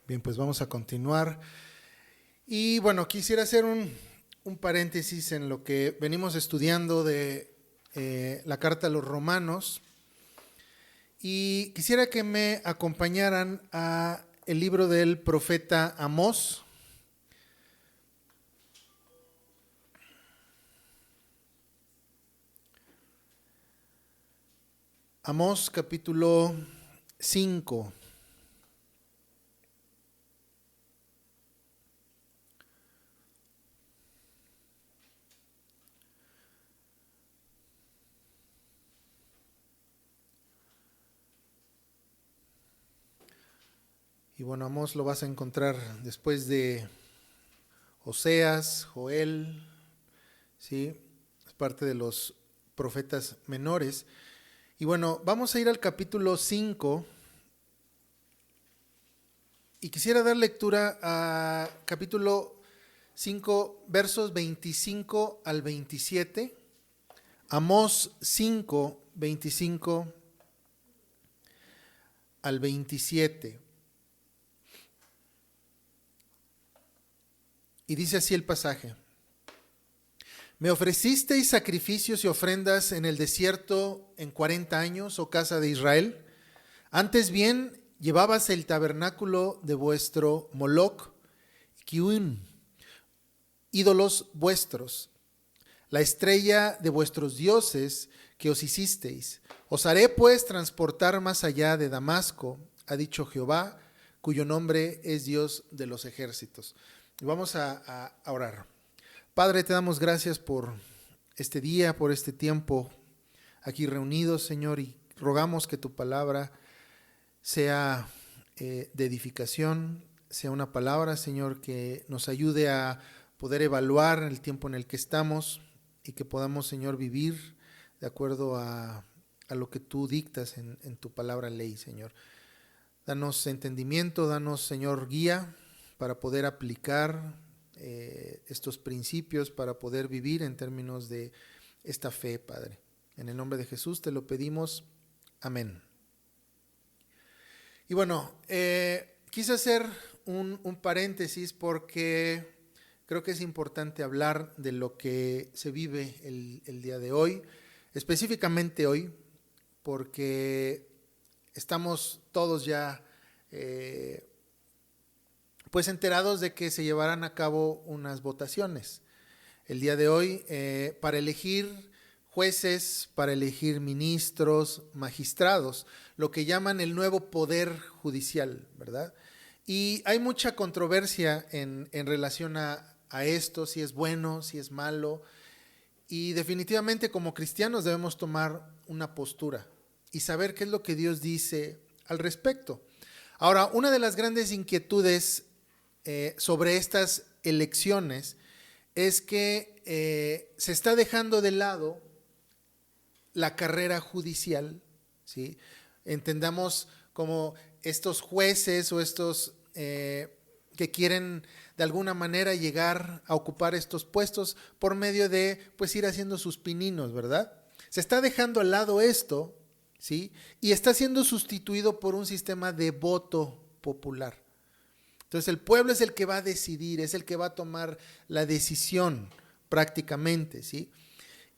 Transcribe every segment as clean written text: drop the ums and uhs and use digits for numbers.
Bien, pues vamos a continuar. Y bueno, quisiera hacer un paréntesis en lo que venimos estudiando de la carta a los Romanos. Y quisiera que me acompañaran a el libro del profeta Amós. Amós capítulo 5. Y bueno, Amós lo vas a encontrar después de Oseas, Joel, ¿sí? Es parte de los profetas menores. Y bueno, vamos a ir al capítulo 5 y quisiera dar lectura a capítulo 5, versos 25 al 27. Amós 5, 25 al 27. Y dice así el pasaje: Me ofrecisteis sacrificios y ofrendas en el desierto en 40 años, oh casa de Israel. Antes bien, llevabas el tabernáculo de vuestro Moloc, Kiun, ídolos vuestros, la estrella de vuestros dioses que os hicisteis. Os haré pues transportar más allá de Damasco, ha dicho Jehová, cuyo nombre es Dios de los ejércitos. Y vamos a orar. Padre, te damos gracias por este día, por este tiempo aquí reunidos, Señor, y rogamos que tu palabra sea de edificación, sea una palabra, Señor, que nos ayude a poder evaluar el tiempo en el que estamos y que podamos, Señor, vivir de acuerdo a lo que tú dictas en tu palabra ley, Señor. Danos entendimiento, danos, Señor, guía para poder aplicar estos principios, para poder vivir en términos de esta fe, Padre. En el nombre de Jesús te lo pedimos. Amén. Y bueno, quise hacer un paréntesis porque creo que es importante hablar de lo que se vive el día de hoy, específicamente hoy, porque estamos todos ya pues enterados de que se llevarán a cabo unas votaciones el día de hoy para elegir jueces, para elegir ministros, magistrados, lo que llaman el nuevo poder judicial, ¿verdad? Y hay mucha controversia en relación a esto, si es bueno, si es malo, y definitivamente como cristianos debemos tomar una postura y saber qué es lo que Dios dice al respecto. Ahora, una de las grandes inquietudes sobre estas elecciones es que se está dejando de lado la carrera judicial, ¿sí? Entendamos como estos jueces o estos que quieren de alguna manera llegar a ocupar estos puestos por medio de pues ir haciendo sus pininos, ¿verdad? Se está dejando al lado esto, ¿sí? Y está siendo sustituido por un sistema de voto popular. Entonces el pueblo es el que va a decidir, es el que va a tomar la decisión prácticamente, ¿sí?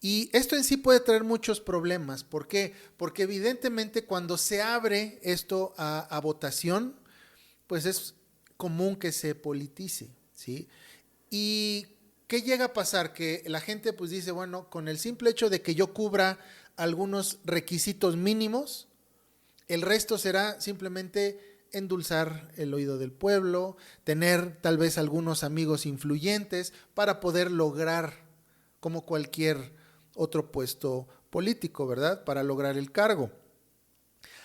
Y esto en sí puede traer muchos problemas. ¿Por qué? Porque evidentemente cuando se abre esto a votación, pues es común que se politice, ¿sí? ¿Y qué llega a pasar? Que la gente pues dice, bueno, con el simple hecho de que yo cubra algunos requisitos mínimos, el resto será simplemente endulzar el oído del pueblo, tener tal vez algunos amigos influyentes para poder lograr, como cualquier otro puesto político, ¿verdad? Para lograr el cargo.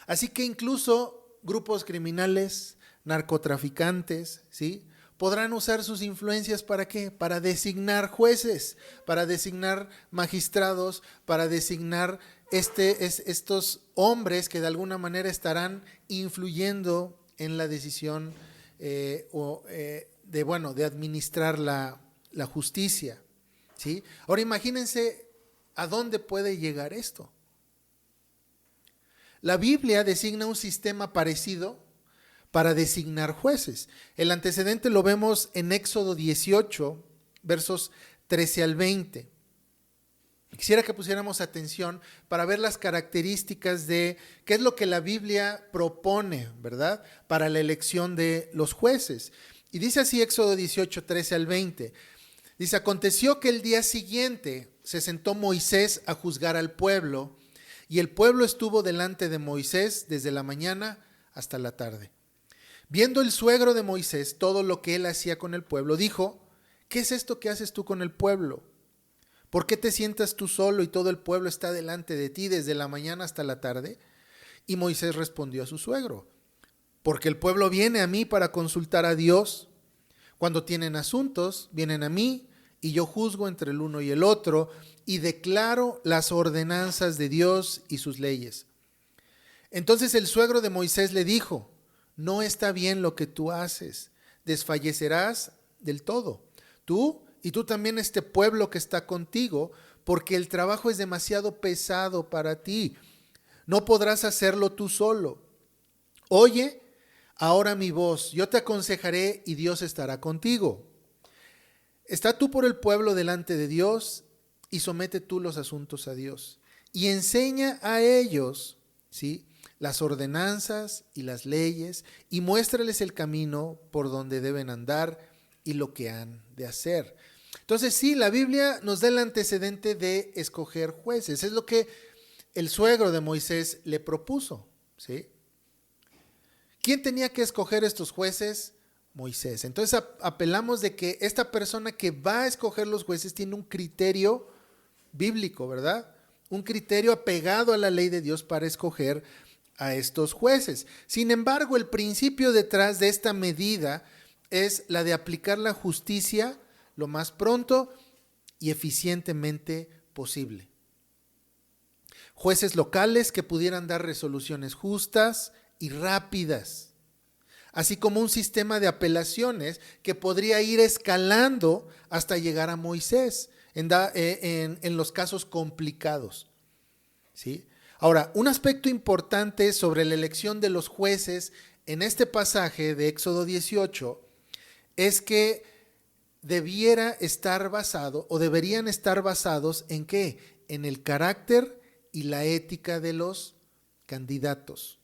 Así que incluso grupos criminales, narcotraficantes, ¿sí? Podrán usar sus influencias ¿para qué? Para designar jueces, para designar magistrados, para designar estos hombres que de alguna manera estarán influyendo en la decisión de administrar la justicia, ¿sí? Ahora imagínense a dónde puede llegar esto. La Biblia designa un sistema parecido para designar jueces. El antecedente lo vemos en Éxodo 18, versos 13 al 20. Quisiera que pusiéramos atención para ver las características de qué es lo que la Biblia propone, ¿verdad?, para la elección de los jueces. Y dice así Éxodo 18, 13 al 20. Dice: aconteció que el día siguiente se sentó Moisés a juzgar al pueblo, y el pueblo estuvo delante de Moisés desde la mañana hasta la tarde. Viendo el suegro de Moisés todo lo que él hacía con el pueblo, dijo: ¿qué es esto que haces tú con el pueblo? ¿Por qué te sientas tú solo y todo el pueblo está delante de ti desde la mañana hasta la tarde? Y Moisés respondió a su suegro: porque el pueblo viene a mí para consultar a Dios. Cuando tienen asuntos, vienen a mí, y yo juzgo entre el uno y el otro, y declaro las ordenanzas de Dios y sus leyes. Entonces el suegro de Moisés le dijo: no está bien lo que tú haces, desfallecerás del todo, tú y tú también este pueblo que está contigo, porque el trabajo es demasiado pesado para ti. No podrás hacerlo tú solo. Oye ahora mi voz, yo te aconsejaré y Dios estará contigo. Está tú por el pueblo delante de Dios y somete tú los asuntos a Dios. Y enseña a ellos, ¿sí?, las ordenanzas y las leyes, y muéstrales el camino por donde deben andar y lo que han de hacer. Entonces sí, la Biblia nos da el antecedente de escoger jueces. Es lo que el suegro de Moisés le propuso, ¿sí? ¿Quién tenía que escoger estos jueces? Moisés. Entonces apelamos de que esta persona que va a escoger los jueces tiene un criterio bíblico, ¿verdad? Un criterio apegado a la ley de Dios para escoger a estos jueces. Sin embargo, el principio detrás de esta medida es la de aplicar la justicia lo más pronto y eficientemente posible. Jueces locales que pudieran dar resoluciones justas y rápidas, así como un sistema de apelaciones que podría ir escalando hasta llegar a Moisés en los casos complicados, ¿sí? Ahora, un aspecto importante sobre la elección de los jueces en este pasaje de Éxodo 18 es que deberían estar basados ¿en qué? En el carácter y la ética de los candidatos.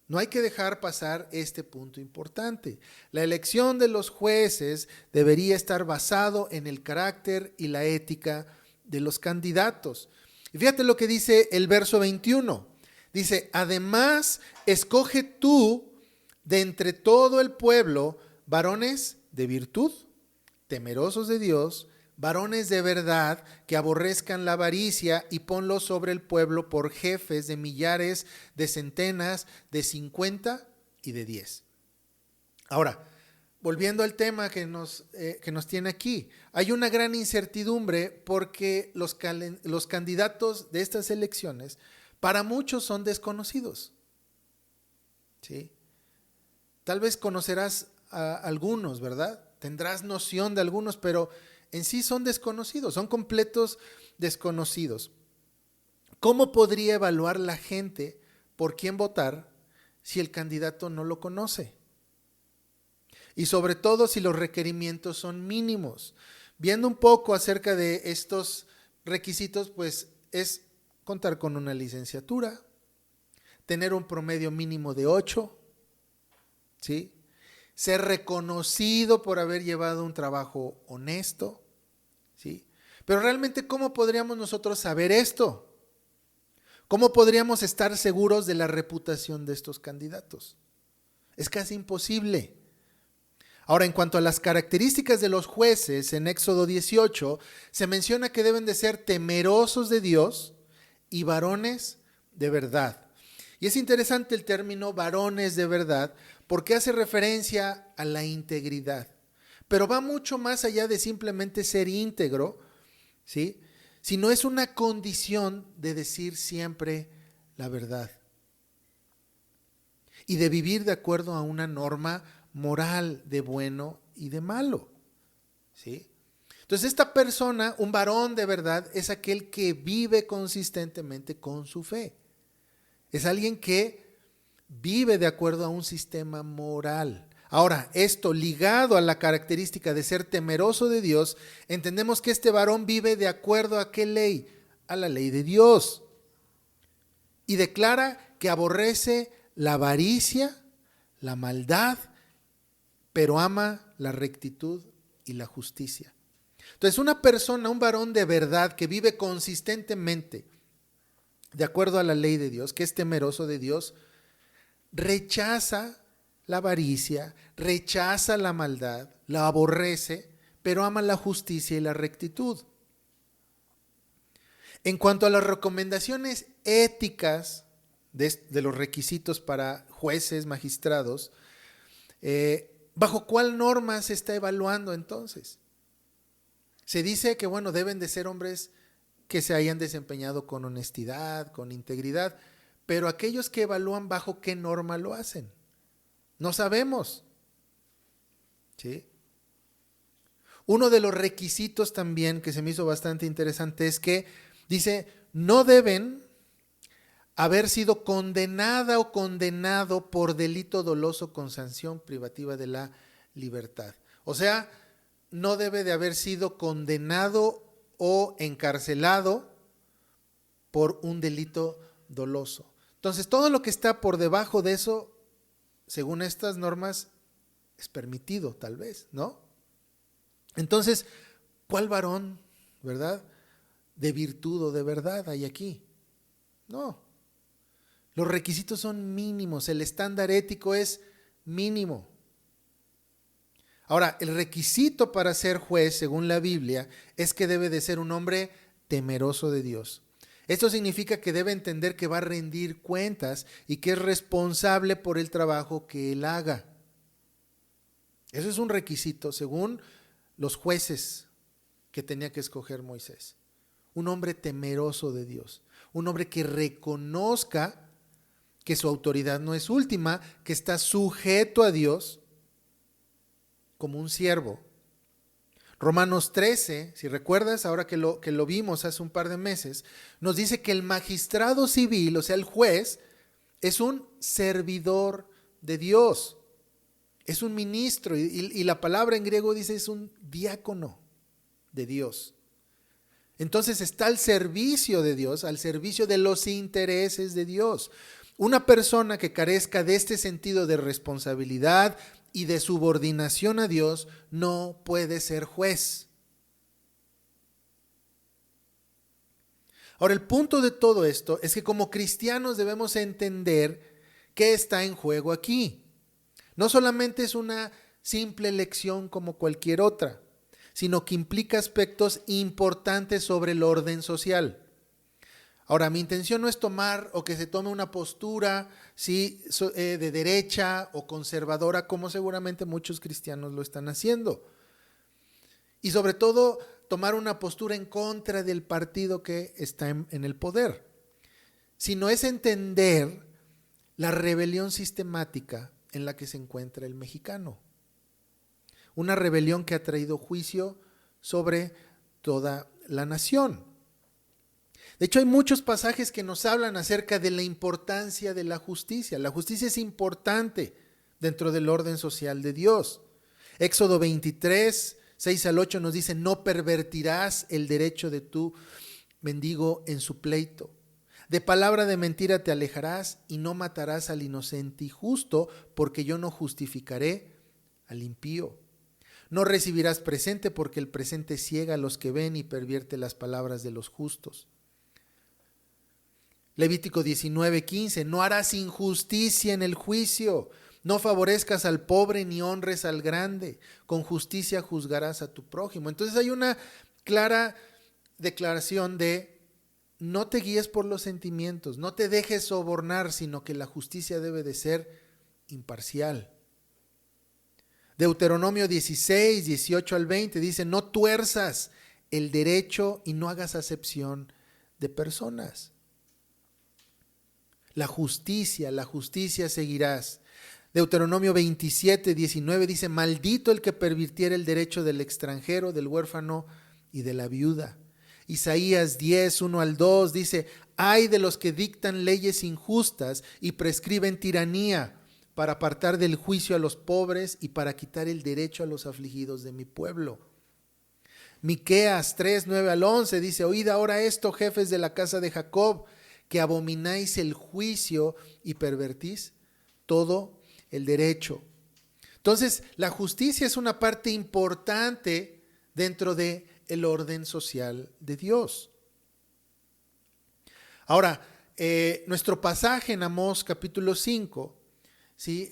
No hay que dejar pasar este punto importante. La elección de los jueces debería estar basado en el carácter y la ética de los candidatos. Y fíjate lo que dice el verso 21. Dice: además, escoge tú de entre todo el pueblo varones de virtud, temerosos de Dios, varones de verdad, que aborrezcan la avaricia, y ponlos sobre el pueblo por jefes de millares, de centenas, de 50 y de 10. Ahora, volviendo al tema que nos tiene aquí, hay una gran incertidumbre porque los candidatos de estas elecciones para muchos son desconocidos, ¿sí? Tal vez conocerás a algunos, ¿verdad? Tendrás noción de algunos, pero en sí son desconocidos, son completos desconocidos. ¿Cómo podría evaluar la gente por quién votar si el candidato no lo conoce? Y sobre todo si los requerimientos son mínimos. Viendo un poco acerca de estos requisitos, pues es contar con una licenciatura, tener un promedio mínimo de 8, ¿sí?, ser reconocido por haber llevado un trabajo honesto, ¿sí? Pero realmente, ¿cómo podríamos nosotros saber esto? ¿Cómo podríamos estar seguros de la reputación de estos candidatos? Es casi imposible. Ahora, en cuanto a las características de los jueces, en Éxodo 18 se menciona que deben de ser temerosos de Dios y varones de verdad. Y es interesante el término varones de verdad porque hace referencia a la integridad. Pero va mucho más allá de simplemente ser íntegro, ¿sí?, sino es una condición de decir siempre la verdad y de vivir de acuerdo a una norma moral de bueno y de malo, ¿sí? Entonces esta persona, un varón de verdad, es aquel que vive consistentemente con su fe. Es alguien que vive de acuerdo a un sistema moral. Ahora, esto ligado a la característica de ser temeroso de Dios, entendemos que este varón vive de acuerdo a qué ley, a la ley de Dios. Y declara que aborrece la avaricia, la maldad, pero ama la rectitud y la justicia. Entonces, una persona, un varón de verdad que vive consistentemente de acuerdo a la ley de Dios, que es temeroso de Dios, rechaza la avaricia, rechaza la maldad, la aborrece, pero ama la justicia y la rectitud. En cuanto a las recomendaciones éticas de los requisitos para jueces, magistrados, ¿bajo cuál norma se está evaluando entonces? Se dice que, bueno, deben de ser hombres que se hayan desempeñado con honestidad, con integridad, pero aquellos que evalúan, ¿bajo qué norma lo hacen? No sabemos. ¿Sí? Uno de los requisitos también que se me hizo bastante interesante es que dice, no deben haber sido condenada o condenado por delito doloso con sanción privativa de la libertad. O sea, no debe de haber sido condenado o encarcelado por un delito doloso. Entonces, todo lo que está por debajo de eso, según estas normas, es permitido, tal vez, ¿no? Entonces, ¿cuál varón, verdad, de virtud o de verdad hay aquí? No. Los requisitos son mínimos, el estándar ético es mínimo. Ahora, el requisito para ser juez, según la Biblia, es que debe de ser un hombre temeroso de Dios. Esto significa que debe entender que va a rendir cuentas y que es responsable por el trabajo que él haga. Eso es un requisito, según los jueces que tenía que escoger Moisés. Un hombre temeroso de Dios, un hombre que reconozca que su autoridad no es última, que está sujeto a Dios como un siervo. Romanos 13, si recuerdas, ahora que lo vimos hace un par de meses, nos dice que el magistrado civil, o sea, el juez, es un servidor de Dios, es un ministro, y la palabra en griego dice es un diácono de Dios. Entonces está al servicio de Dios, al servicio de los intereses de Dios. Una persona que carezca de este sentido de responsabilidad y de subordinación a Dios no puede ser juez. Ahora, el punto de todo esto es que como cristianos debemos entender qué está en juego aquí. No solamente es una simple elección como cualquier otra, sino que implica aspectos importantes sobre el orden social. Ahora, mi intención no es tomar o que se tome una postura de derecha o conservadora, como seguramente muchos cristianos lo están haciendo. Y sobre todo, tomar una postura en contra del partido que está en el poder. Sino es entender la rebelión sistemática en la que se encuentra el mexicano. Una rebelión que ha traído juicio sobre toda la nación. De hecho, hay muchos pasajes que nos hablan acerca de la importancia de la justicia. La justicia es importante dentro del orden social de Dios. Éxodo 23, 6 al 8 nos dice, no pervertirás el derecho de tu mendigo en su pleito. De palabra de mentira te alejarás y no matarás al inocente y justo, porque yo no justificaré al impío. No recibirás presente, porque el presente ciega a los que ven y pervierte las palabras de los justos. Levítico 19:15, no harás injusticia en el juicio, no favorezcas al pobre ni honres al grande, con justicia juzgarás a tu prójimo. Entonces hay una clara declaración de no te guíes por los sentimientos, no te dejes sobornar, sino que la justicia debe de ser imparcial. Deuteronomio 16, 18 al 20 dice, no tuerzas el derecho y no hagas acepción de personas. La justicia seguirás. Deuteronomio 27, 19 dice, maldito el que pervirtiera el derecho del extranjero, del huérfano y de la viuda. Isaías 10, 1 al 2 dice: ay de los que dictan leyes injustas y prescriben tiranía, para apartar del juicio a los pobres y para quitar el derecho a los afligidos de mi pueblo. Miqueas 3, 9 al 11 dice: oíd ahora esto, jefes de la casa de Jacob, que abomináis el juicio y pervertís todo el derecho. Entonces, la justicia es una parte importante dentro del orden social de Dios. Ahora, nuestro pasaje en Amós capítulo 5, ¿sí?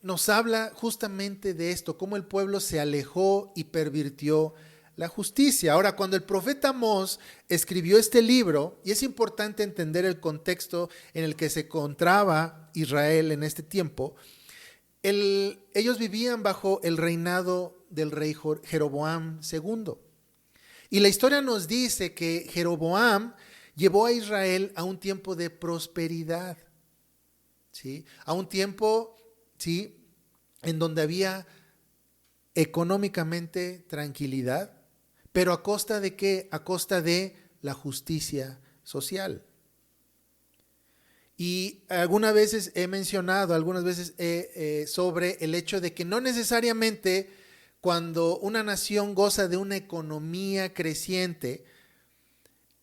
Nos habla justamente de esto, cómo el pueblo se alejó y pervirtió la justicia. Ahora, cuando el profeta Amós escribió este libro, y es importante entender el contexto en el que se encontraba Israel en este tiempo, ellos vivían bajo el reinado del rey Jeroboam II. Y la historia nos dice que Jeroboam llevó a Israel a un tiempo de prosperidad, ¿sí? A un tiempo, ¿sí?, en donde había económicamente tranquilidad, pero ¿a costa de qué? A costa de la justicia social. Y algunas veces he mencionado, sobre el hecho de que no necesariamente cuando una nación goza de una economía creciente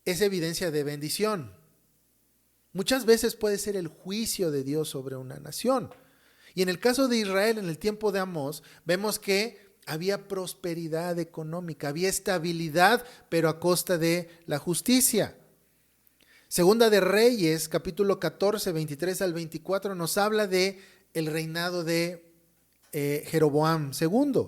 es evidencia de bendición. Muchas veces puede ser el juicio de Dios sobre una nación. Y en el caso de Israel, en el tiempo de Amós, vemos que había prosperidad económica, había estabilidad, pero a costa de la justicia. Segunda de Reyes, capítulo 14, 23 al 24, nos habla de el reinado de Jeroboam II.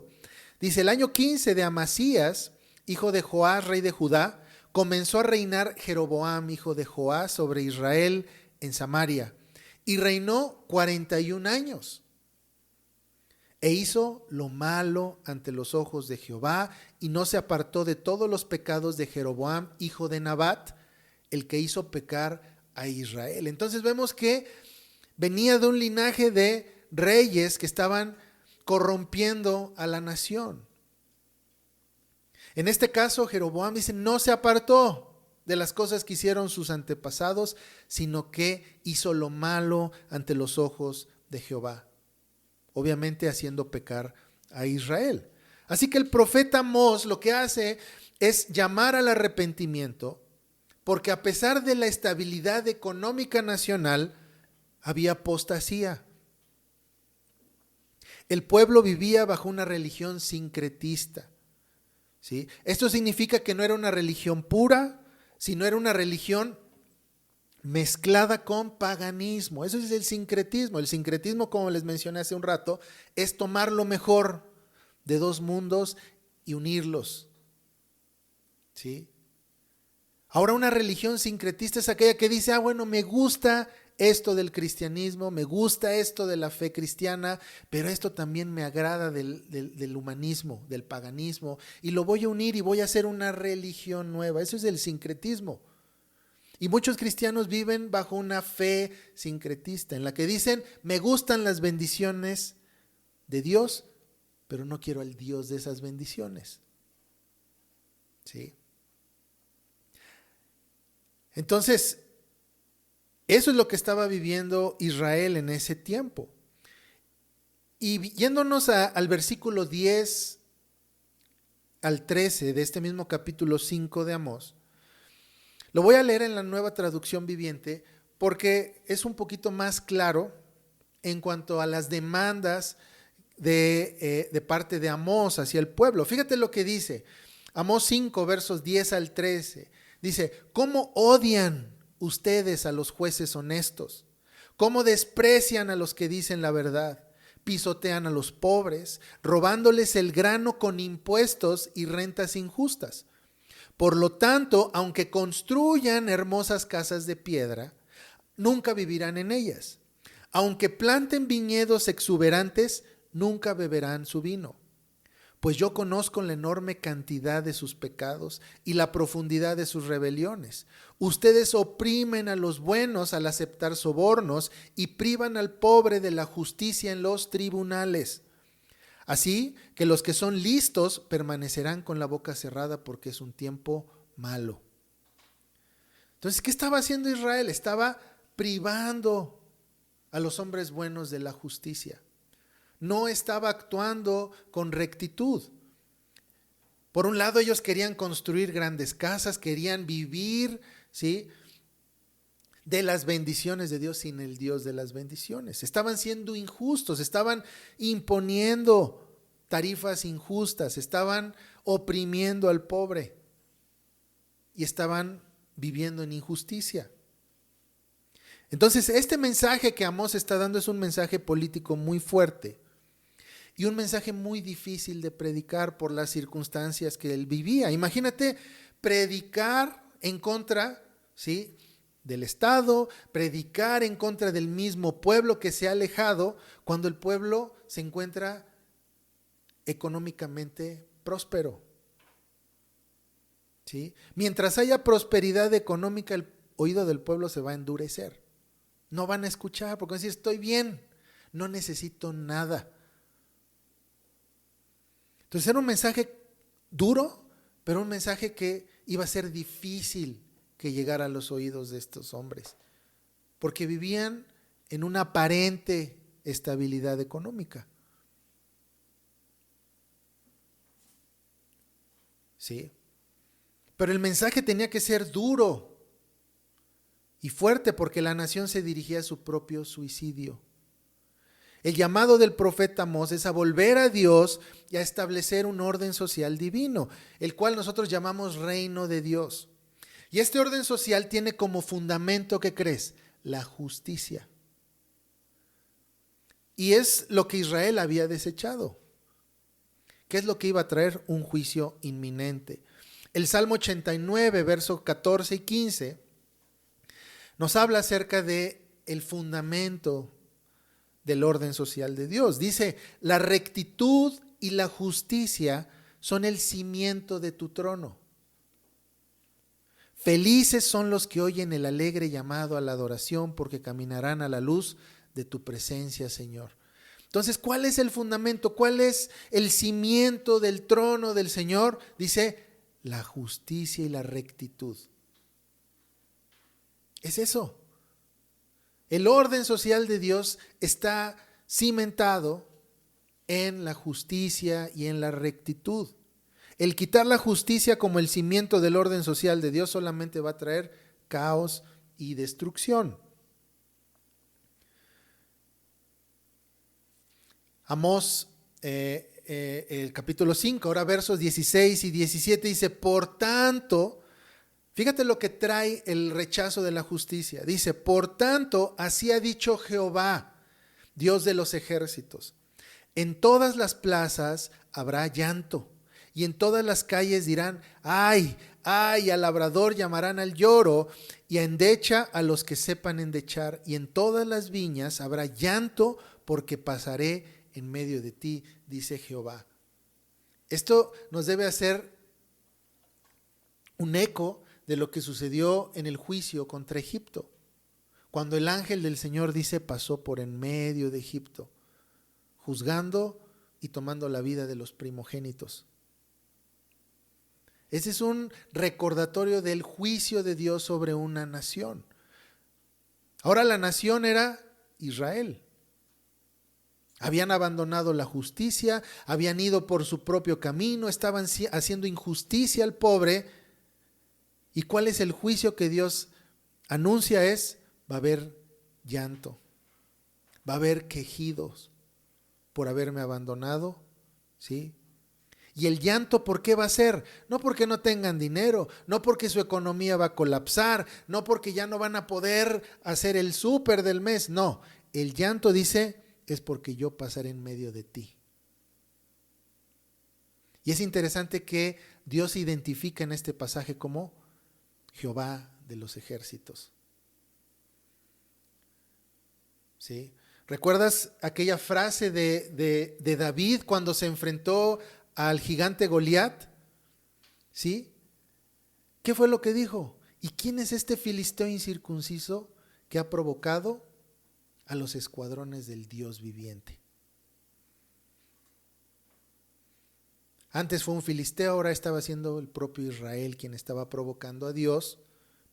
Dice: el año 15 de Amasías, hijo de Joás, rey de Judá, comenzó a reinar Jeroboam, hijo de Joás, sobre Israel en Samaria, y reinó 41 años. E hizo lo malo ante los ojos de Jehová, y no se apartó de todos los pecados de Jeroboam, hijo de Nabat, el que hizo pecar a Israel. Entonces vemos que venía de un linaje de reyes que estaban corrompiendo a la nación. En este caso, Jeroboam dice, no se apartó de las cosas que hicieron sus antepasados, sino que hizo lo malo ante los ojos de Jehová, obviamente haciendo pecar a Israel. Así que el profeta Amós lo que hace es llamar al arrepentimiento, porque a pesar de la estabilidad económica nacional, había apostasía. El pueblo vivía bajo una religión sincretista, ¿sí? Esto significa que no era una religión pura, sino era una religión mezclada con paganismo. Eso es el sincretismo. El sincretismo, como les mencioné hace un rato, es tomar lo mejor de dos mundos y unirlos, ¿sí? Ahora, una religión sincretista es aquella que dice, bueno, me gusta esto del cristianismo, me gusta esto de la fe cristiana, pero esto también me agrada del humanismo, del paganismo, y lo voy a unir y voy a hacer una religión nueva. Eso es el sincretismo. Y muchos cristianos viven bajo una fe sincretista, en la que dicen, me gustan las bendiciones de Dios, pero no quiero al Dios de esas bendiciones, ¿sí? Entonces, eso es lo que estaba viviendo Israel en ese tiempo. Y yéndonos al versículo 10 al 13 de este mismo capítulo 5 de Amós, lo voy a leer en la Nueva Traducción Viviente porque es un poquito más claro en cuanto a las demandas de parte de Amós hacia el pueblo. Fíjate lo que dice Amós 5, versos 10 al 13. Dice, ¿cómo odian ustedes a los jueces honestos? ¿Cómo desprecian a los que dicen la verdad? Pisotean a los pobres, robándoles el grano con impuestos y rentas injustas. Por lo tanto, aunque construyan hermosas casas de piedra, nunca vivirán en ellas. Aunque planten viñedos exuberantes, nunca beberán su vino. Pues yo conozco la enorme cantidad de sus pecados y la profundidad de sus rebeliones. Ustedes oprimen a los buenos al aceptar sobornos y privan al pobre de la justicia en los tribunales. Así que los que son listos permanecerán con la boca cerrada porque es un tiempo malo. Entonces, ¿qué estaba haciendo Israel? Estaba privando a los hombres buenos de la justicia. No estaba actuando con rectitud. Por un lado, ellos querían construir grandes casas, querían vivir, ¿sí?, de las bendiciones de Dios sin el Dios de las bendiciones. Estaban siendo injustos, estaban imponiendo tarifas injustas, estaban oprimiendo al pobre y estaban viviendo en injusticia. Entonces, este mensaje que Amós está dando es un mensaje político muy fuerte y un mensaje muy difícil de predicar por las circunstancias que él vivía. Imagínate predicar en contra, ¿sí?, del Estado, predicar en contra del mismo pueblo que se ha alejado cuando el pueblo se encuentra económicamente próspero. ¿Sí? Mientras haya prosperidad económica, el oído del pueblo se va a endurecer. No van a escuchar porque van a decir, estoy bien, no necesito nada. Entonces era un mensaje duro, pero un mensaje que iba a ser difícil que llegara a los oídos de estos hombres, porque vivían en una aparente estabilidad económica. ¿Sí? Pero el mensaje tenía que ser duro y fuerte porque la nación se dirigía a su propio suicidio. El llamado del profeta Amós es a volver a Dios y a establecer un orden social divino, el cual nosotros llamamos reino de Dios. Y este orden social tiene como fundamento, ¿qué crees? La justicia. Y es lo que Israel había desechado. ¿Qué es lo que iba a traer? Un juicio inminente. El Salmo 89, versos 14 y 15, nos habla acerca de el fundamento del orden social de Dios. Dice, la rectitud y la justicia son el cimiento de tu trono. Felices son los que oyen el alegre llamado a la adoración, porque caminarán a la luz de tu presencia, Señor. Entonces, ¿cuál es el fundamento? ¿Cuál es el cimiento del trono del Señor? Dice, la justicia y la rectitud. Es eso. El orden social de Dios está cimentado en la justicia y en la rectitud. El quitar la justicia como el cimiento del orden social de Dios solamente va a traer caos y destrucción. Amós, el capítulo 5, ahora versos 16 y 17 dice, por tanto, fíjate lo que trae el rechazo de la justicia. Dice, por tanto, así ha dicho Jehová, Dios de los ejércitos, en todas las plazas habrá llanto. Y en todas las calles dirán, ay, ay, al labrador llamarán al lloro, y a endecha a los que sepan endechar. Y en todas las viñas habrá llanto, porque pasaré en medio de ti, dice Jehová. Esto nos debe hacer un eco de lo que sucedió en el juicio contra Egipto. Cuando el ángel del Señor, dice, pasó por en medio de Egipto, juzgando y tomando la vida de los primogénitos. Ese es un recordatorio del juicio de Dios sobre una nación. Ahora la nación era Israel. Habían abandonado la justicia, habían ido por su propio camino, estaban haciendo injusticia al pobre. ¿Y cuál es el juicio que Dios anuncia? Va a haber llanto, va a haber quejidos por haberme abandonado, ¿sí? Y el llanto, ¿por qué va a ser? No porque no tengan dinero, no porque su economía va a colapsar, no porque ya no van a poder hacer el súper del mes, no. El llanto, dice, es porque yo pasaré en medio de ti. Y es interesante que Dios se identifica en este pasaje como Jehová de los ejércitos. ¿Sí? ¿Recuerdas aquella frase de David cuando se enfrentó al gigante Goliat? ¿Sí? ¿Qué fue lo que dijo? ¿Y quién es este filisteo incircunciso que ha provocado a los escuadrones del Dios viviente? Antes fue un filisteo, ahora estaba siendo el propio Israel quien estaba provocando a Dios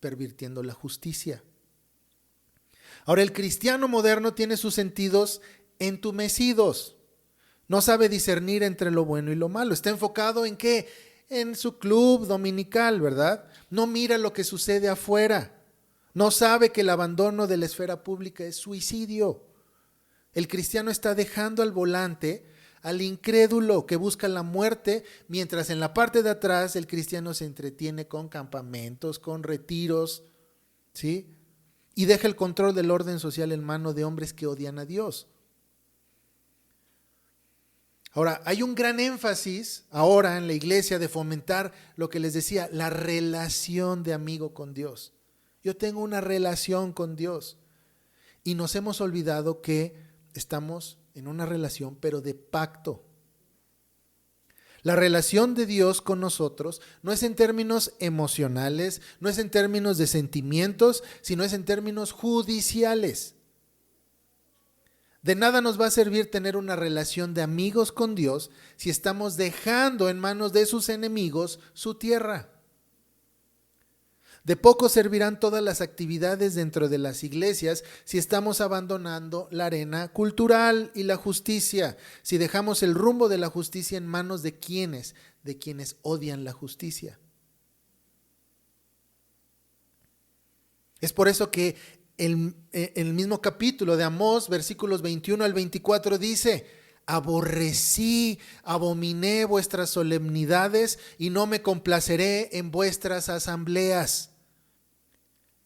pervirtiendo la justicia. Ahora, el cristiano moderno tiene sus sentidos entumecidos. No sabe discernir entre lo bueno y lo malo. Está enfocado ¿en qué? En su club dominical, ¿verdad? No mira lo que sucede afuera. No sabe que el abandono de la esfera pública es suicidio. El cristiano está dejando al volante al incrédulo que busca la muerte, mientras en la parte de atrás el cristiano se entretiene con campamentos, con retiros, ¿sí? Y deja el control del orden social en manos de hombres que odian a Dios. Ahora, hay un gran énfasis ahora en la iglesia de fomentar lo que les decía, la relación de amigo con Dios. Yo tengo una relación con Dios y nos hemos olvidado que estamos en una relación, pero de pacto. La relación de Dios con nosotros no es en términos emocionales, no es en términos de sentimientos, sino es en términos judiciales. De nada nos va a servir tener una relación de amigos con Dios si estamos dejando en manos de sus enemigos su tierra. De poco servirán todas las actividades dentro de las iglesias si estamos abandonando la arena cultural y la justicia, si dejamos el rumbo de la justicia en manos de quienes odian la justicia. Es por eso que el mismo capítulo de Amós, versículos 21 al 24 dice: aborrecí, abominé vuestras solemnidades y no me complaceré en vuestras asambleas.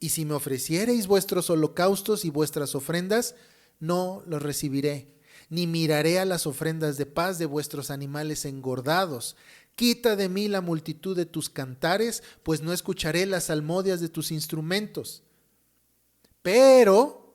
Y si me ofreciereis vuestros holocaustos y vuestras ofrendas, no los recibiré, ni miraré a las ofrendas de paz de vuestros animales engordados. Quita de mí la multitud de tus cantares, pues no escucharé las salmodias de tus instrumentos. Pero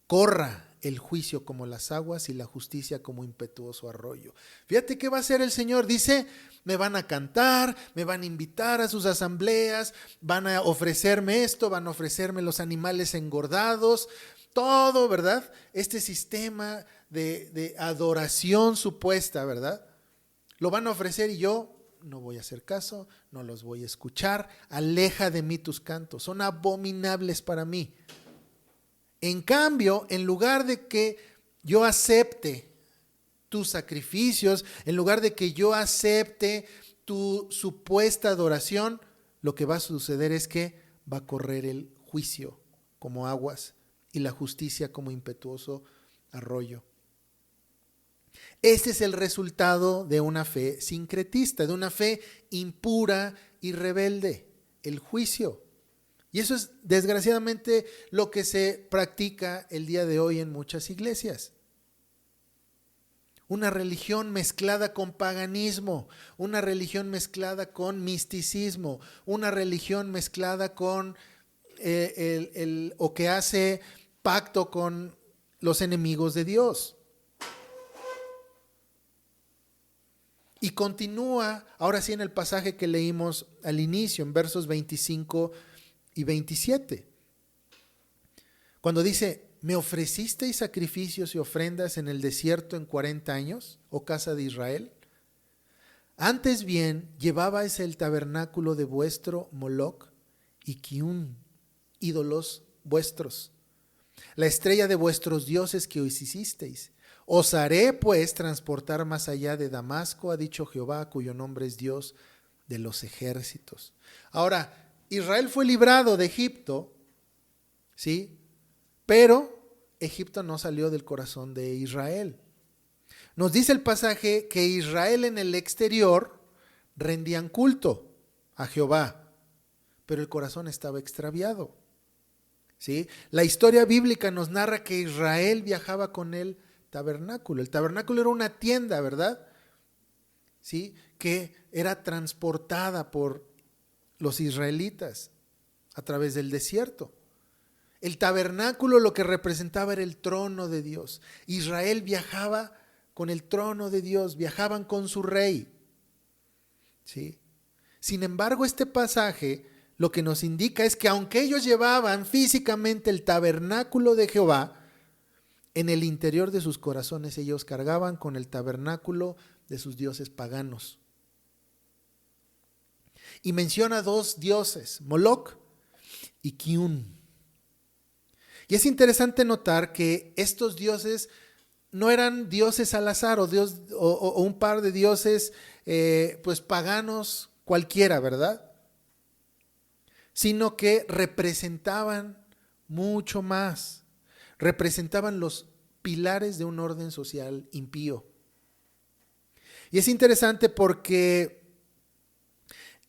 corra el juicio como las aguas y la justicia como impetuoso arroyo. Fíjate qué va a hacer el Señor. Dice, me van a cantar, me van a invitar a sus asambleas, van a ofrecerme esto, van a ofrecerme los animales engordados, todo, ¿verdad? Este sistema de adoración supuesta, ¿verdad? Lo van a ofrecer y yo no voy a hacer caso, no los voy a escuchar. Aleja de mí tus cantos, son abominables para mí. En cambio, en lugar de que yo acepte tus sacrificios, en lugar de que yo acepte tu supuesta adoración, lo que va a suceder es que va a correr el juicio como aguas y la justicia como impetuoso arroyo. Este es el resultado de una fe sincretista, de una fe impura y rebelde, el juicio. Y eso es desgraciadamente lo que se practica el día de hoy en muchas iglesias. Una religión mezclada con paganismo, una religión mezclada con misticismo, una religión mezclada con o que hace pacto con los enemigos de Dios. Y continúa, ahora sí en el pasaje que leímos al inicio, en versos 25 y 27, cuando dice: ¿me ofrecisteis sacrificios y ofrendas en el desierto en 40 años, oh casa de Israel? Antes bien llevabais el tabernáculo de vuestro Moloc y Kiun, ídolos vuestros, la estrella de vuestros dioses que os hicisteis. Os haré pues transportar más allá de Damasco, ha dicho Jehová, cuyo nombre es Dios de los ejércitos. Ahora, Israel fue librado de Egipto, ¿sí? Pero Egipto no salió del corazón de Israel. Nos dice el pasaje que Israel en el exterior rendían culto a Jehová, pero el corazón estaba extraviado, ¿sí? La historia bíblica nos narra que Israel viajaba con el tabernáculo. El tabernáculo era una tienda, ¿verdad? ¿Sí? Que era transportada por los israelitas a través del desierto. El tabernáculo lo que representaba era el trono de Dios. Israel viajaba con el trono de Dios, viajaban con su rey, ¿sí? Sin embargo, este pasaje lo que nos indica es que aunque ellos llevaban físicamente el tabernáculo de Jehová, en el interior de sus corazones ellos cargaban con el tabernáculo de sus dioses paganos. Y menciona dos dioses, Moloc y Kiun. Y es interesante notar que estos dioses no eran dioses al azar o un par de dioses pues paganos cualquiera, ¿verdad? Sino que representaban mucho más. Representaban los pilares de un orden social impío. Y es interesante porque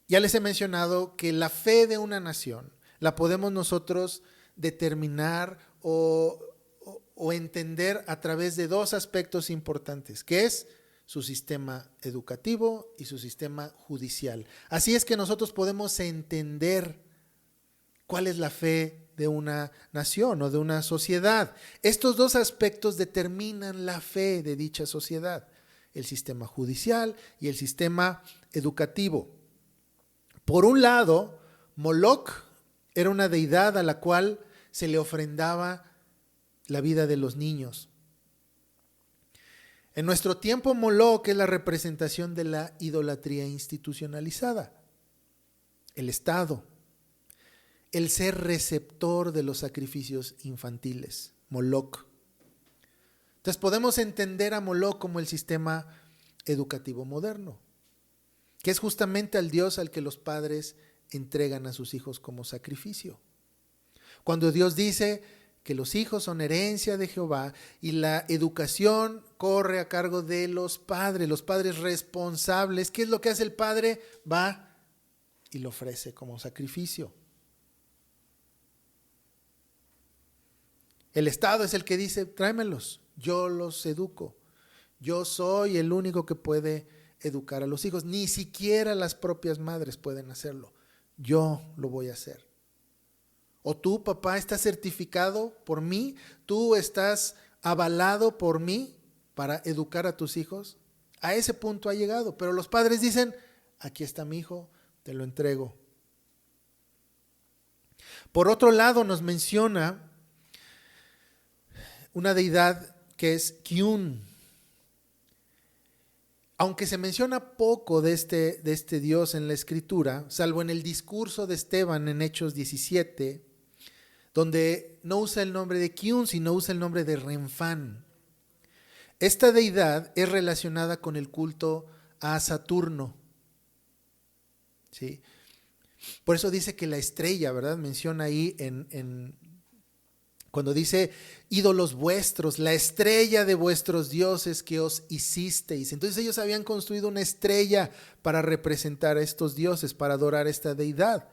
ya les he mencionado que la fe de una nación la podemos nosotros determinar o entender a través de dos aspectos importantes, que es su sistema educativo y su sistema judicial. Así es que nosotros podemos entender cuál es la fe de una nación o de una sociedad. Estos dos aspectos determinan la fe de dicha sociedad, el sistema judicial y el sistema educativo. Por un lado, Moloch era una deidad a la cual se le ofrendaba la vida de los niños. En nuestro tiempo, Moloch es la representación de la idolatría institucionalizada, el Estado, el ser receptor de los sacrificios infantiles, Moloch. Entonces podemos entender a Moloch como el sistema educativo moderno, que es justamente al Dios al que los padres entregan a sus hijos como sacrificio. Cuando Dios dice que los hijos son herencia de Jehová y la educación corre a cargo de los padres responsables, ¿qué es lo que hace el padre? Va y lo ofrece como sacrificio. El Estado es el que dice, tráemelos, yo los educo. Yo soy el único que puede educar a los hijos. Ni siquiera las propias madres pueden hacerlo. Yo lo voy a hacer. O tú, papá, estás certificado por mí, tú estás avalado por mí para educar a tus hijos. A ese punto ha llegado. Pero los padres dicen, aquí está mi hijo, te lo entrego. Por otro lado, nos menciona una deidad que es Kiun. Aunque se menciona poco de este Dios en la Escritura, salvo en el discurso de Esteban en Hechos 17, donde no usa el nombre de Kiun, sino usa el nombre de Renfán. Esta deidad es relacionada con el culto a Saturno. ¿Sí? Por eso dice que la estrella, ¿verdad? Menciona ahí cuando dice ídolos vuestros, la estrella de vuestros dioses que os hicisteis. Entonces ellos habían construido una estrella para representar a estos dioses, para adorar a esta deidad.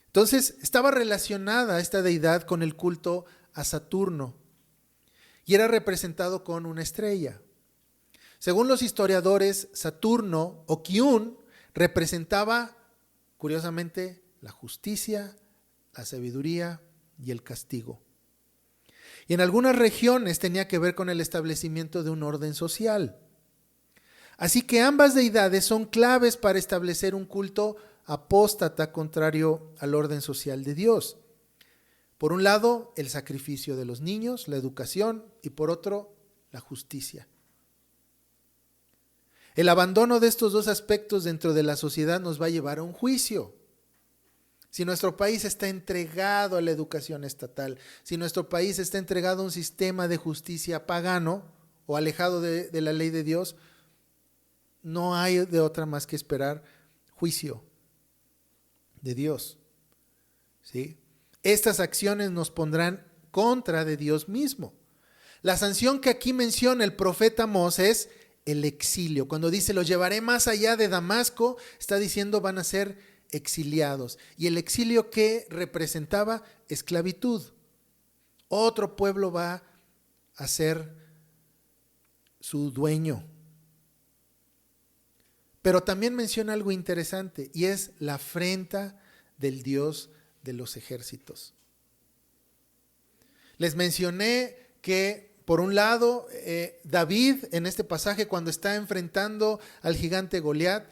Entonces estaba relacionada esta deidad con el culto a Saturno y era representado con una estrella. Según los historiadores, Saturno o Kiun representaba, curiosamente, la justicia, la sabiduría y el castigo. Y en algunas regiones tenía que ver con el establecimiento de un orden social. Así que ambas deidades son claves para establecer un culto apóstata contrario al orden social de Dios. Por un lado, el sacrificio de los niños, la educación, y por otro, la justicia. El abandono de estos dos aspectos dentro de la sociedad nos va a llevar a un juicio. Si nuestro país está entregado a la educación estatal, si nuestro país está entregado a un sistema de justicia pagano o alejado de la ley de Dios, no hay de otra más que esperar juicio de Dios. ¿Sí? Estas acciones nos pondrán contra de Dios mismo. La sanción que aquí menciona el profeta Amós es el exilio. Cuando dice los llevaré más allá de Damasco, está diciendo van a ser exiliados. Y el exilio que representaba esclavitud. Otro pueblo va a ser su dueño. Pero también menciona algo interesante y es la afrenta del Dios de los ejércitos. Les mencioné que por un lado David en este pasaje cuando está enfrentando al gigante Goliat,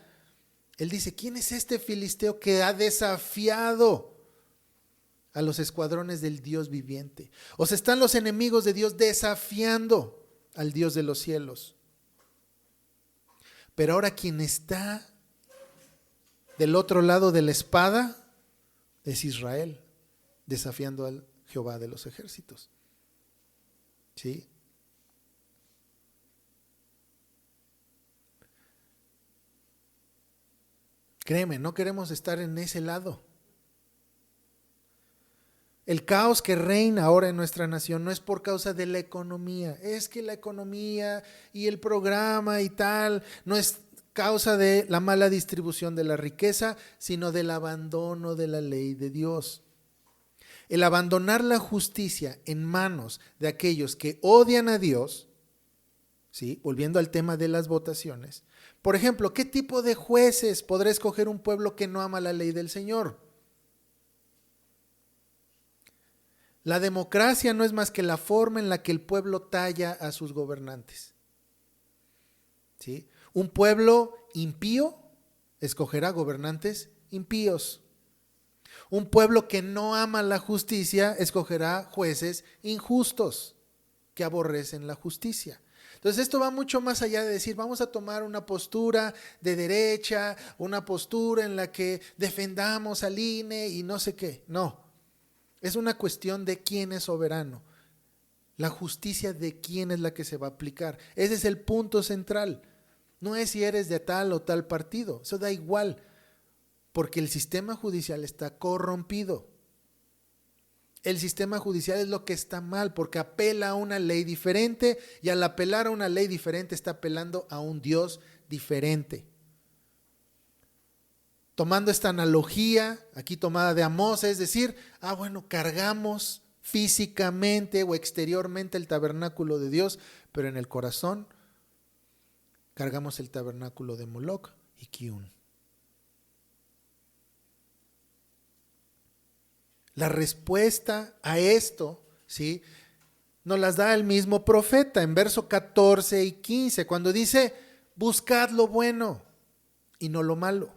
él dice, ¿quién es este filisteo que ha desafiado a los escuadrones del Dios viviente? O sea, están los enemigos de Dios desafiando al Dios de los cielos. Pero ahora quien está del otro lado de la espada, Es Israel desafiando al Jehová de los ejércitos. ¿Sí? Créeme, no queremos estar en ese lado. El caos que reina ahora en nuestra nación no es por causa de la economía. Es que la economía y el programa y tal no es causa de la mala distribución de la riqueza, sino del abandono de la ley de Dios. El abandonar la justicia en manos de aquellos que odian a Dios, ¿sí? Volviendo al tema de las votaciones. Por ejemplo, ¿qué tipo de jueces podrá escoger un pueblo que no ama la ley del Señor? La democracia no es más que la forma en la que el pueblo talla a sus gobernantes. ¿Sí? Un pueblo impío escogerá gobernantes impíos. Un pueblo que no ama la justicia escogerá jueces injustos que aborrecen la justicia. Entonces esto va mucho más allá de decir vamos a tomar una postura de derecha, una postura en la que defendamos al INE y no sé qué. No, es una cuestión de quién es soberano. La justicia de quién es la que se va a aplicar. Ese es el punto central. No es si eres de tal o tal partido, eso da igual, porque el sistema judicial está corrompido. El sistema judicial es lo que está mal, porque apela a una ley diferente y al apelar a una ley diferente está apelando a un Dios diferente. Tomando esta analogía, aquí tomada de Amós, es decir, cargamos físicamente o exteriormente el tabernáculo de Dios, pero en el corazón cargamos el tabernáculo de Moloc y Kiun. La respuesta a esto, ¿sí?, nos las da el mismo profeta en verso 14 y 15, cuando dice, buscad lo bueno y no lo malo,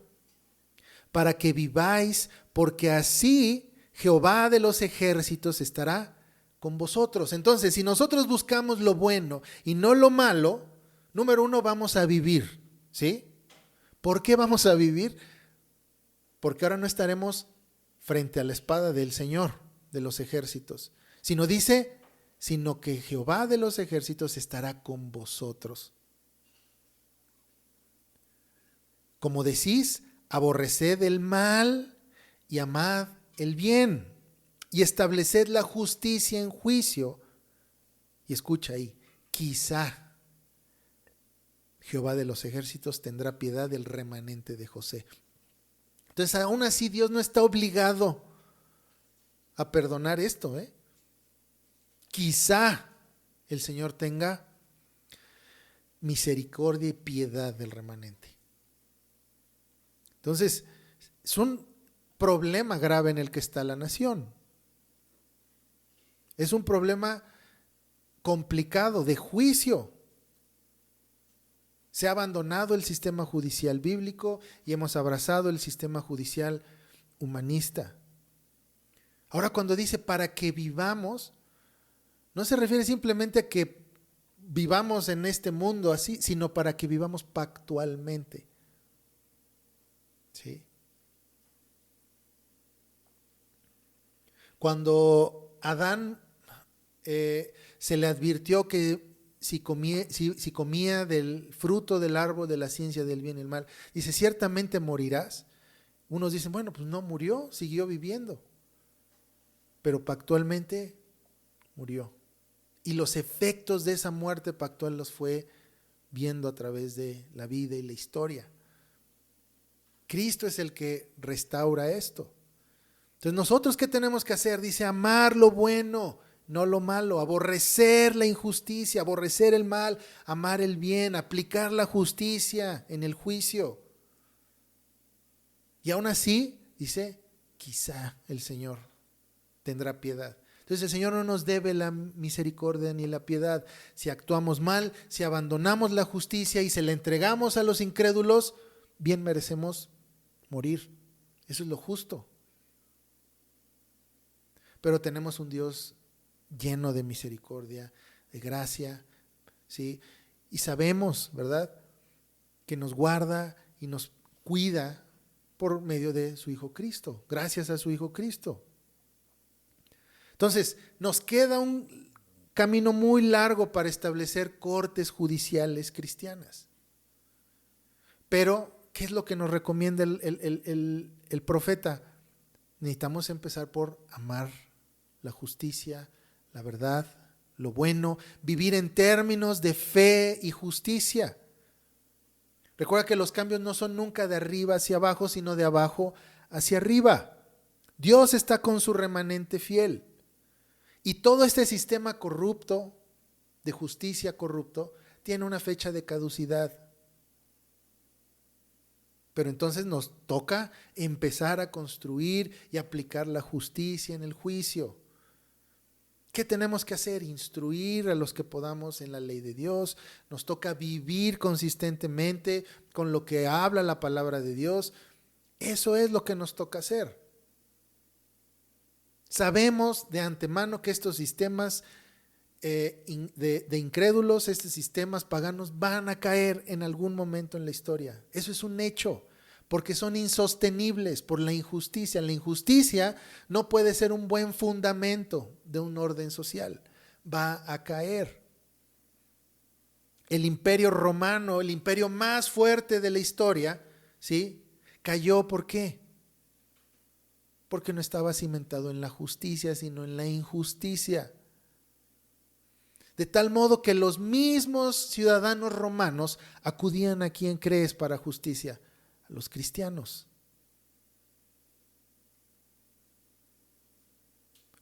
para que viváis, porque así Jehová de los ejércitos estará con vosotros. Entonces, si nosotros buscamos lo bueno y no lo malo, número uno, vamos a vivir, ¿sí? ¿Por qué vamos a vivir? Porque ahora no estaremos frente a la espada del Señor de los ejércitos, sino que Jehová de los ejércitos estará con vosotros. Como decís, aborreced el mal y amad el bien, y estableced la justicia en juicio. Y escucha ahí, quizá Jehová de los ejércitos tendrá piedad del remanente de José. Entonces, aún así, Dios no está obligado a perdonar esto, ¿eh? Quizá el Señor tenga misericordia y piedad del remanente. Entonces, es un problema grave en el que está la nación. Es un problema complicado de juicio. Se ha abandonado el sistema judicial bíblico y hemos abrazado el sistema judicial humanista. Ahora, cuando dice para que vivamos, no se refiere simplemente a que vivamos en este mundo así, sino para que vivamos pactualmente. ¿Sí? Cuando Adán se le advirtió que si comía del fruto del árbol de la ciencia del bien y el mal, dice, ciertamente morirás. Unos dicen, bueno, pues no murió, siguió viviendo, pero pactualmente murió. Y los efectos de esa muerte pactual los fue viendo a través de la vida y la historia. Cristo es el que restaura esto. Entonces, ¿nosotros qué tenemos que hacer? Dice, amar lo bueno, no lo malo, aborrecer la injusticia, aborrecer el mal, amar el bien, aplicar la justicia en el juicio. Y aún así, dice, quizá el Señor tendrá piedad. Entonces el Señor no nos debe la misericordia ni la piedad. Si actuamos mal, si abandonamos la justicia y se la entregamos a los incrédulos, bien merecemos morir. Eso es lo justo. Pero tenemos un Dios lleno de misericordia, de gracia, ¿sí? Y sabemos, ¿verdad?, que nos guarda y nos cuida por medio de su Hijo Cristo, gracias a su Hijo Cristo. Entonces, nos queda un camino muy largo para establecer cortes judiciales cristianas. Pero, ¿qué es lo que nos recomienda el profeta? Necesitamos empezar por amar la justicia, la verdad, lo bueno, vivir en términos de fe y justicia. Recuerda que los cambios no son nunca de arriba hacia abajo, sino de abajo hacia arriba. Dios está con su remanente fiel. Y todo este sistema corrupto, de justicia corrupto, tiene una fecha de caducidad. Pero entonces nos toca empezar a construir y aplicar la justicia en el juicio. ¿Qué tenemos que hacer? Instruir a los que podamos en la ley de Dios. Nos toca vivir consistentemente con lo que habla la palabra de Dios. Eso es lo que nos toca hacer. Sabemos de antemano que estos sistemas de incrédulos, estos sistemas paganos van a caer en algún momento en la historia. Eso es un hecho, porque son insostenibles por la injusticia. La injusticia no puede ser un buen fundamento de un orden social. Va a caer. El Imperio Romano, el imperio más fuerte de la historia, ¿sí? Cayó, ¿por qué? Porque no estaba cimentado en la justicia, sino en la injusticia. De tal modo que los mismos ciudadanos romanos acudían a quien crees para justicia, a los cristianos.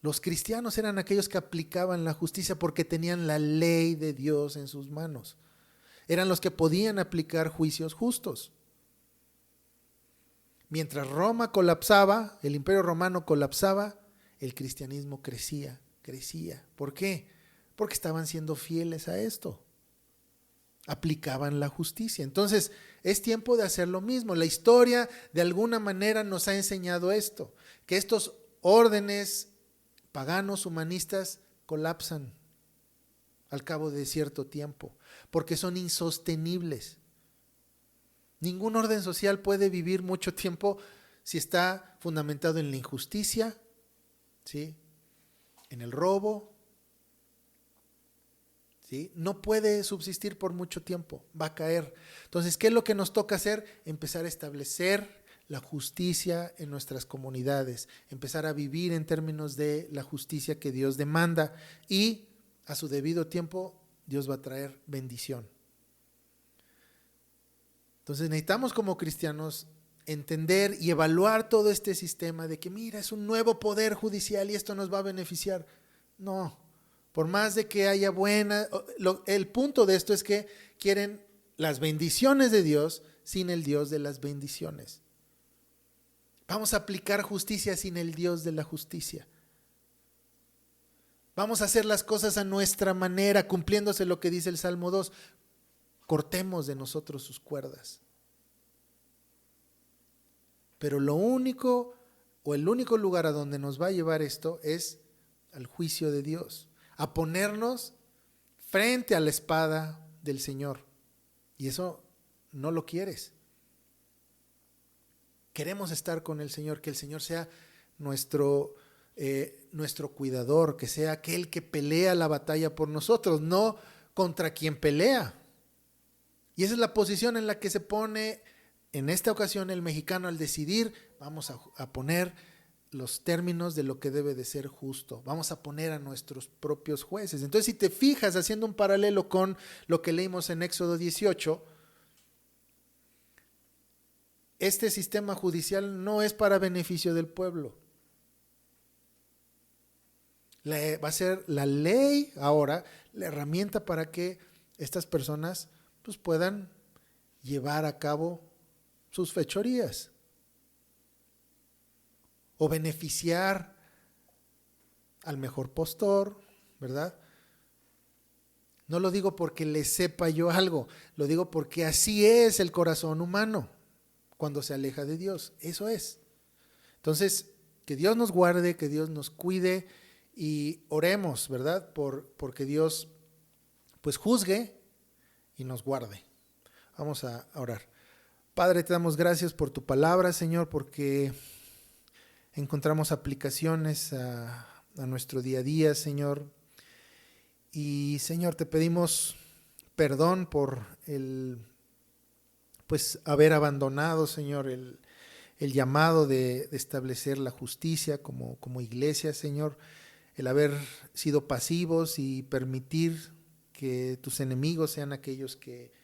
Los cristianos eran aquellos que aplicaban la justicia porque tenían la ley de Dios en sus manos. Eran los que podían aplicar juicios justos. Mientras Roma colapsaba, el Imperio Romano colapsaba, el cristianismo crecía. ¿Por qué? Porque estaban siendo fieles a esto. Aplicaban la justicia. Entonces, es tiempo de hacer lo mismo. La historia, de alguna manera, nos ha enseñado esto, que estos órdenes paganos, humanistas, colapsan al cabo de cierto tiempo, porque son insostenibles. Ningún orden social puede vivir mucho tiempo si está fundamentado en la injusticia, ¿sí? En el robo, ¿sí? No puede subsistir por mucho tiempo, va a caer. Entonces, ¿qué es lo que nos toca hacer? Empezar a establecer la justicia en nuestras comunidades, empezar a vivir en términos de la justicia que Dios demanda, y a su debido tiempo Dios va a traer bendición. Entonces necesitamos como cristianos entender y evaluar todo este sistema de que mira, es un nuevo poder judicial y esto nos va a beneficiar. No, por más de que haya el punto de esto es que quieren las bendiciones de Dios sin el Dios de las bendiciones. Vamos a aplicar justicia sin el Dios de la justicia. Vamos a hacer las cosas a nuestra manera, cumpliéndose lo que dice el Salmo 2. Cortemos de nosotros sus cuerdas. Pero el único lugar a donde nos va a llevar esto es al juicio de Dios, a ponernos frente a la espada del Señor. Y eso no lo quieres. Queremos estar con el Señor, que el Señor sea nuestro cuidador, que sea aquel que pelea la batalla por nosotros, no contra quien pelea. Y esa es la posición en la que se pone en esta ocasión el mexicano al decidir, vamos a poner los términos de lo que debe de ser justo. Vamos a poner a nuestros propios jueces. Entonces, si te fijas, haciendo un paralelo con lo que leímos en Éxodo 18, este sistema judicial no es para beneficio del pueblo. Va a ser la ley ahora, la herramienta para que estas personas pues, puedan llevar a cabo sus fechorías o beneficiar al mejor postor, ¿verdad? No lo digo porque le sepa yo algo, lo digo porque así es el corazón humano cuando se aleja de Dios, eso es. Entonces, que Dios nos guarde, que Dios nos cuide y oremos, ¿verdad? Porque Dios pues juzgue y nos guarde. Vamos a orar. Padre, te damos gracias por tu palabra, Señor, porque encontramos aplicaciones a nuestro día a día, Señor. Y, Señor, te pedimos perdón por haber abandonado, Señor, el llamado de establecer la justicia como iglesia, Señor, el haber sido pasivos y permitir que tus enemigos sean aquellos que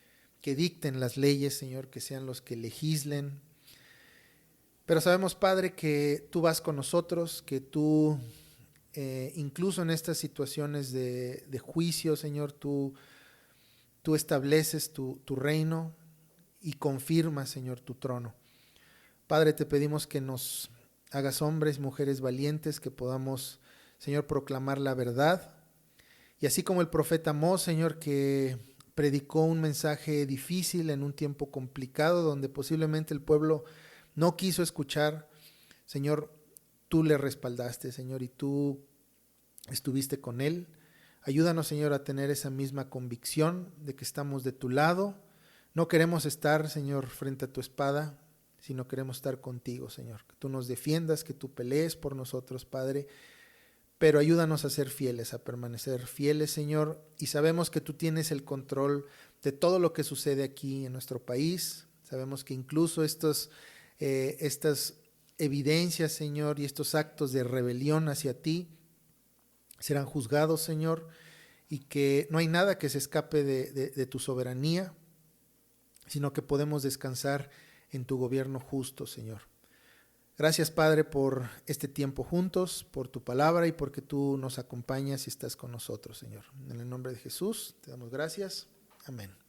dicten las leyes, Señor, que sean los que legislen. Pero sabemos, Padre, que tú vas con nosotros, que tú, incluso en estas situaciones de juicio, Señor, tú estableces tu reino y confirmas, Señor, tu trono. Padre, te pedimos que nos hagas hombres, mujeres valientes, que podamos, Señor, proclamar la verdad. Y así como el profeta Amós, Señor, que predicó un mensaje difícil en un tiempo complicado, donde posiblemente el pueblo no quiso escuchar, Señor, tú le respaldaste, Señor, y tú estuviste con él. Ayúdanos, Señor, a tener esa misma convicción de que estamos de tu lado. No queremos estar, Señor, frente a tu espada, sino queremos estar contigo, Señor. Que tú nos defiendas, que tú pelees por nosotros, Padre. Pero ayúdanos a ser fieles, a permanecer fieles, Señor. Y sabemos que tú tienes el control de todo lo que sucede aquí en nuestro país. Sabemos que incluso estas evidencias, Señor, y estos actos de rebelión hacia ti serán juzgados, Señor, y que no hay nada que se escape de tu soberanía, sino que podemos descansar en tu gobierno justo, Señor. Gracias, Padre, por este tiempo juntos, por tu palabra y porque tú nos acompañas y estás con nosotros, Señor. En el nombre de Jesús te damos gracias. Amén.